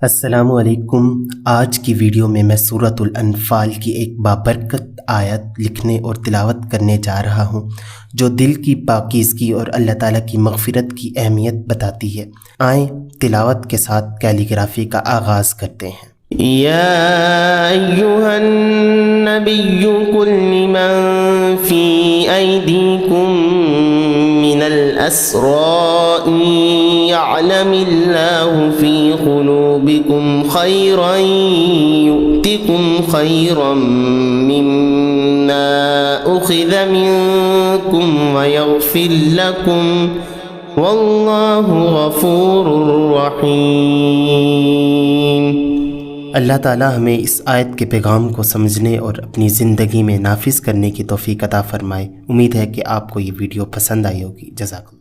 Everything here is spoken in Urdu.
السلام علیکم۔ آج کی ویڈیو میں سورۃ الانفال کی ایک بابرکت آیت لکھنے اور تلاوت کرنے جا رہا ہوں جو دل کی پاکیزگی اور اللہ تعالیٰ کی مغفرت کی اہمیت بتاتی ہے۔ آئیں تلاوت کے ساتھ کیلیگرافی کا آغاز کرتے ہیں۔ یا ایہا النبی قل لمن فی ایدیکم من الاسراء یعلم اللہ فی قلوبکم خیرا یؤتکم خیرا مما اخذ منکم ویغفر لکم واللہ غفور رحیم۔ اللہ تعالیٰ ہمیں اس آیت کے پیغام کو سمجھنے اور اپنی زندگی میں نافذ کرنے کی توفیق عطا فرمائے۔ امید ہے کہ آپ کو یہ ویڈیو پسند آئی ہوگی۔ جزاک اللہ۔